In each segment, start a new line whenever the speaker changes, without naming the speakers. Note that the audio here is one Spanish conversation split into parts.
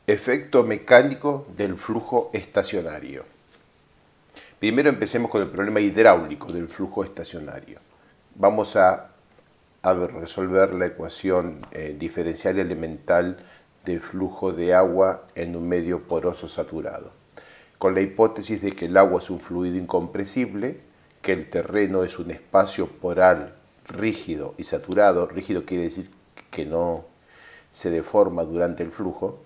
Efecto mecánico del flujo estacionario. Primero empecemos con el problema hidráulico del flujo estacionario. Vamos a resolver la ecuación diferencial elemental del flujo de agua en un medio poroso saturado, con la hipótesis de que el agua es un fluido incompresible, que el terreno es un espacio poral rígido y saturado. Rígido quiere decir que no se deforma durante el flujo,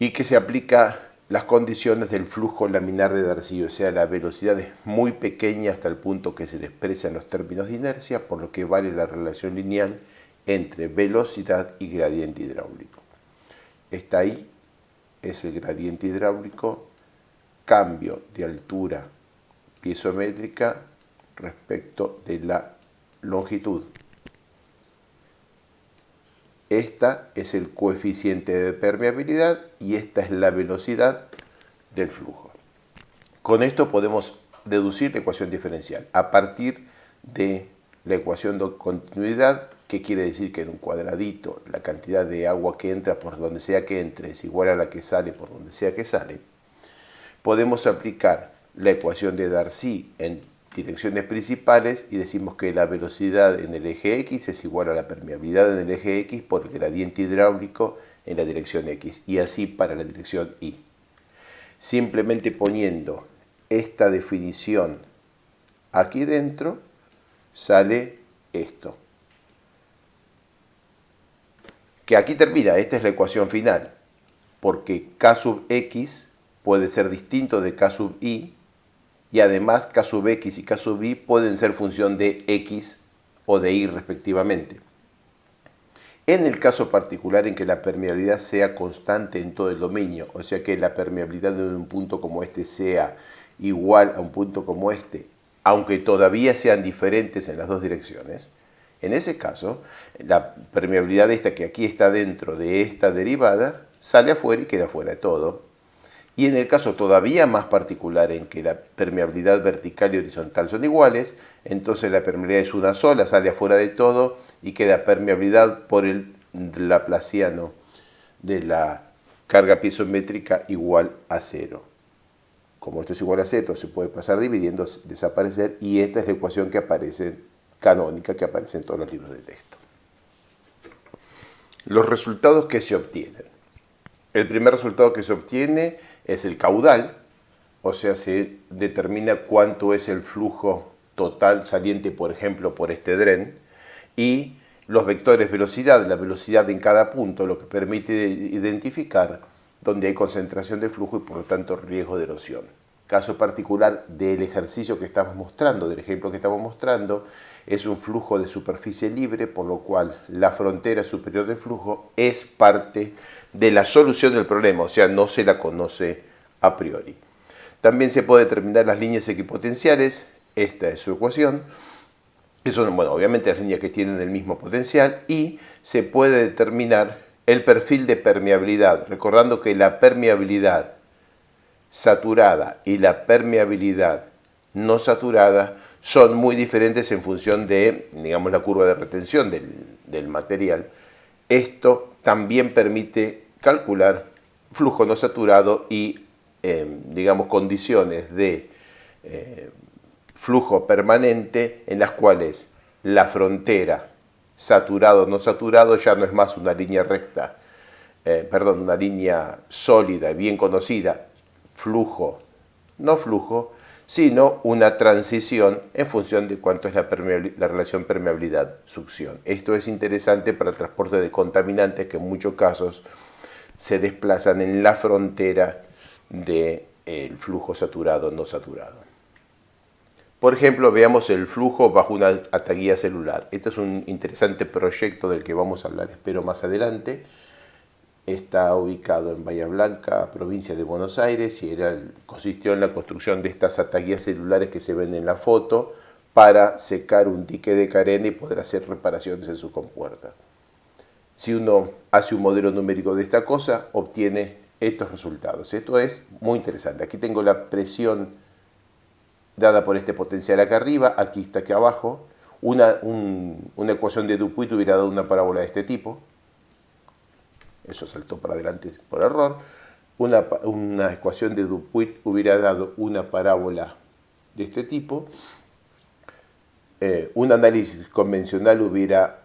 y que se aplica las condiciones del flujo laminar de Darcy, o sea, la velocidad es muy pequeña hasta el punto que se le expresa en los términos de inercia, por lo que vale la relación lineal entre velocidad y gradiente hidráulico. Esta I es el gradiente hidráulico, cambio de altura piezométrica respecto de la longitud. Esta es el coeficiente de permeabilidad y esta es la velocidad del flujo. Con esto podemos deducir la ecuación diferencial a partir de la ecuación de continuidad, que quiere decir que en un cuadradito la cantidad de agua que entra por donde sea que entre es igual a la que sale por donde sea que sale. Podemos aplicar la ecuación de Darcy en direcciones principales y decimos que la velocidad en el eje X es igual a la permeabilidad en el eje X por el gradiente hidráulico en la dirección X, y así para la dirección Y. Simplemente poniendo esta definición aquí dentro sale esto, que aquí termina. Esta es la ecuación final, porque K sub X puede ser distinto de K sub Y, y además K sub X y K sub Y pueden ser función de X o de Y respectivamente. En el caso particular en que la permeabilidad sea constante en todo el dominio, o sea que la permeabilidad de un punto como este sea igual a un punto como este, aunque todavía sean diferentes en las dos direcciones, en ese caso la permeabilidad esta que aquí está dentro de esta derivada sale afuera y queda fuera de todo. Y en el caso todavía más particular en que la permeabilidad vertical y horizontal son iguales, entonces la permeabilidad es una sola, sale afuera de todo y queda permeabilidad por el laplaciano de la carga piezométrica igual a 0. Como esto es igual a 0, se puede pasar dividiendo, desaparecer, y esta es la ecuación que aparece, canónica, que aparece en todos los libros de texto. Los resultados que se obtienen. El primer resultado que se obtiene es el caudal, o sea, se determina cuánto es el flujo total saliente, por ejemplo, por este dren, y los vectores velocidad, la velocidad en cada punto, lo que permite identificar dónde hay concentración de flujo y por lo tanto riesgo de erosión. Caso particular del ejercicio que estamos mostrando, del ejemplo que estamos mostrando, es un flujo de superficie libre, por lo cual la frontera superior del flujo es parte de la solución del problema, o sea, no se la conoce a priori. También se puede determinar las líneas equipotenciales, esta es su ecuación, que son, bueno, obviamente las líneas que tienen el mismo potencial, y se puede determinar el perfil de permeabilidad, recordando que la permeabilidad saturada y la permeabilidad no saturada son muy diferentes en función de, digamos, la curva de retención del material. Esto también permite calcular flujo no saturado y, digamos, condiciones de flujo permanente en las cuales la frontera saturado no saturado ya no es más una línea recta, una línea sólida, bien conocida, flujo, no flujo, sino una transición en función de cuánto es la relación permeabilidad-succión. Esto es interesante para el transporte de contaminantes que en muchos casos se desplazan en la frontera del flujo saturado-no saturado. Por ejemplo, veamos el flujo bajo una ataguía celular. Este es un interesante proyecto del que vamos a hablar, espero, más adelante. Está ubicado en Bahía Blanca, provincia de Buenos Aires, y consistió en la construcción de estas ataguías celulares que se ven en la foto para secar un dique de carena y poder hacer reparaciones en su compuerta. Si uno hace un modelo numérico de esta cosa, obtiene estos resultados. Esto es muy interesante. Aquí tengo la presión dada por este potencial acá arriba, aquí está aquí abajo. Una ecuación de Dupuit hubiera dado una parábola de este tipo. eso saltó para adelante por error, una ecuación de Dupuit hubiera dado una parábola de este tipo, un análisis convencional hubiera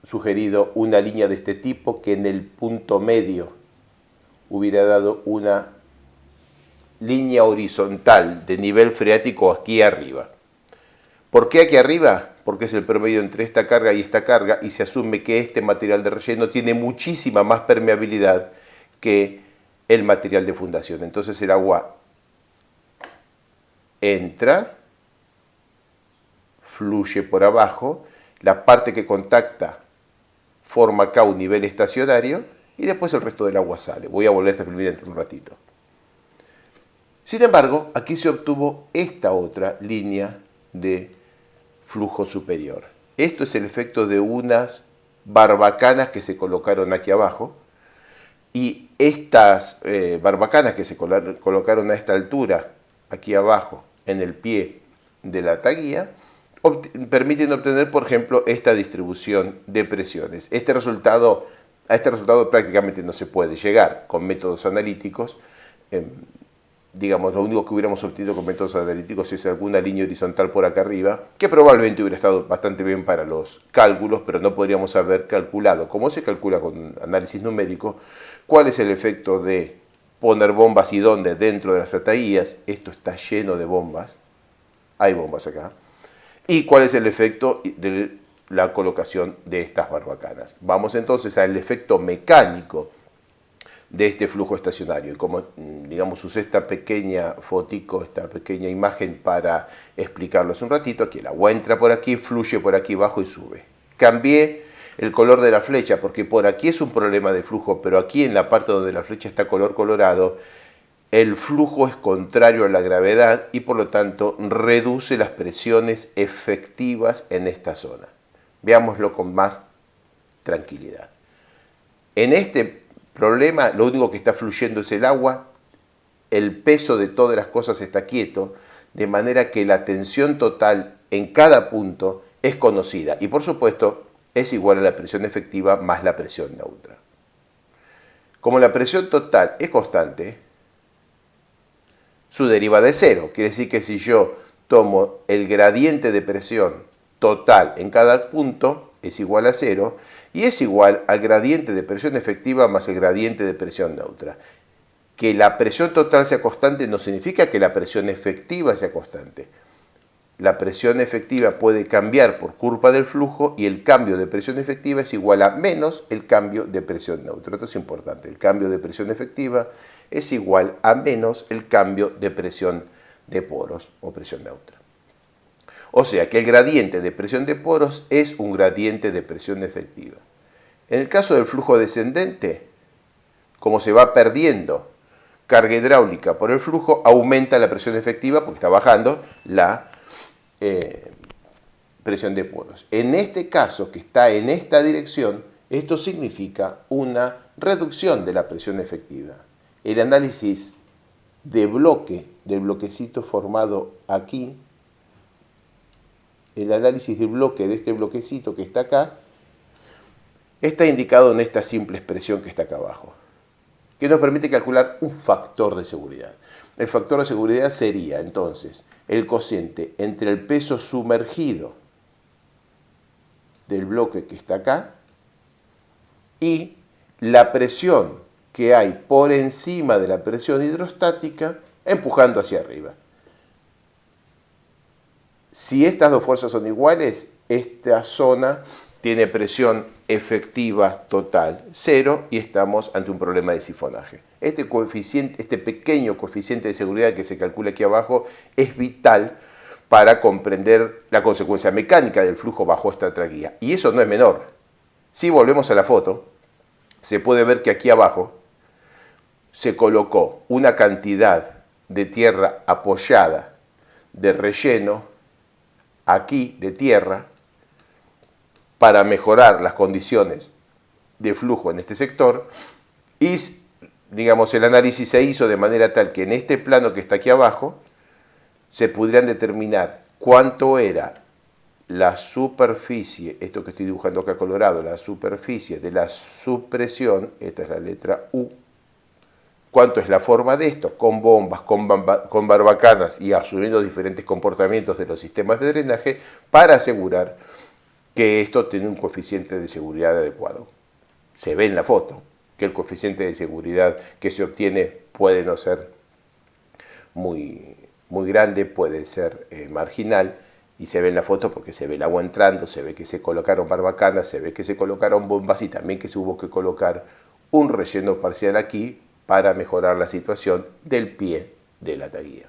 sugerido una línea de este tipo que en el punto medio hubiera dado una línea horizontal de nivel freático aquí arriba. ¿Por qué aquí arriba? Porque es el promedio entre esta carga y se asume que este material de relleno tiene muchísima más permeabilidad que el material de fundación. Entonces el agua entra, fluye por abajo, la parte que contacta forma acá un nivel estacionario y después el resto del agua sale. Voy a volver a filmar dentro de un ratito. Sin embargo, aquí se obtuvo esta otra línea de flujo superior. Esto es el efecto de unas barbacanas que se colocaron aquí abajo, y estas barbacanas que se colocaron a esta altura, aquí abajo, en el pie de la taguía, permiten obtener, por ejemplo, esta distribución de presiones. A este resultado prácticamente no se puede llegar con métodos analíticos. Digamos, lo único que hubiéramos obtenido con métodos analíticos es alguna línea horizontal por acá arriba, que probablemente hubiera estado bastante bien para los cálculos, pero no podríamos haber calculado, como se calcula con análisis numérico, cuál es el efecto de poner bombas y dónde dentro de las ataías. Esto está lleno de bombas, hay bombas acá, y cuál es el efecto de la colocación de estas barbacanas. Vamos entonces al efecto mecánico de este flujo estacionario. Y como, digamos, usé esta pequeña fotico, esta pequeña imagen para explicarlo hace un ratito, aquí el agua entra por aquí, fluye por aquí abajo y sube. Cambié el color de la flecha porque por aquí es un problema de flujo, pero aquí en la parte donde la flecha está color colorado, el flujo es contrario a la gravedad y por lo tanto reduce las presiones efectivas en esta zona. Veámoslo con más tranquilidad. En este problema, lo único que está fluyendo es el agua, el peso de todas las cosas está quieto, de manera que la tensión total en cada punto es conocida y por supuesto es igual a la presión efectiva más la presión neutra. Como la presión total es constante, su derivada es cero. Quiere decir que si yo tomo el gradiente de presión total en cada punto, es igual a cero, y es igual al gradiente de presión efectiva más el gradiente de presión neutra. Que la presión total sea constante no significa que la presión efectiva sea constante. La presión efectiva puede cambiar por culpa del flujo y el cambio de presión efectiva es igual a menos el cambio de presión neutra. Esto es importante. El cambio de presión efectiva es igual a menos el cambio de presión de poros o presión neutra. O sea que el gradiente de presión de poros es un gradiente de presión efectiva. En el caso del flujo descendente, como se va perdiendo carga hidráulica por el flujo, aumenta la presión efectiva porque está bajando la presión de poros. En este caso, que está en esta dirección, esto significa una reducción de la presión efectiva. El análisis de bloque, del bloquecito formado aquí, el análisis de bloque de este bloquecito que está acá, está indicado en esta simple expresión que está acá abajo, que nos permite calcular un factor de seguridad. El factor de seguridad sería entonces el cociente entre el peso sumergido del bloque que está acá y la presión que hay por encima de la presión hidrostática empujando hacia arriba. Si estas dos fuerzas son iguales, esta zona tiene presión efectiva total 0 y estamos ante un problema de sifonaje. Este pequeño coeficiente de seguridad que se calcula aquí abajo es vital para comprender la consecuencia mecánica del flujo bajo esta traguía. Y eso no es menor. Si volvemos a la foto, se puede ver que aquí abajo se colocó una cantidad de tierra apoyada de relleno aquí de tierra para mejorar las condiciones de flujo en este sector y, digamos, el análisis se hizo de manera tal que en este plano que está aquí abajo se pudieran determinar cuánto era la superficie, esto que estoy dibujando acá colorado, la superficie de la supresión, esta es la letra U. ¿Cuánto es la forma de esto? Con bombas, con barbacanas y asumiendo diferentes comportamientos de los sistemas de drenaje para asegurar que esto tiene un coeficiente de seguridad adecuado. Se ve en la foto que el coeficiente de seguridad que se obtiene puede no ser muy grande, puede ser marginal, y se ve en la foto porque se ve el agua entrando, se ve que se colocaron barbacanas, se ve que se colocaron bombas y también que se hubo que colocar un relleno parcial aquí para mejorar la situación del pie de la taguía.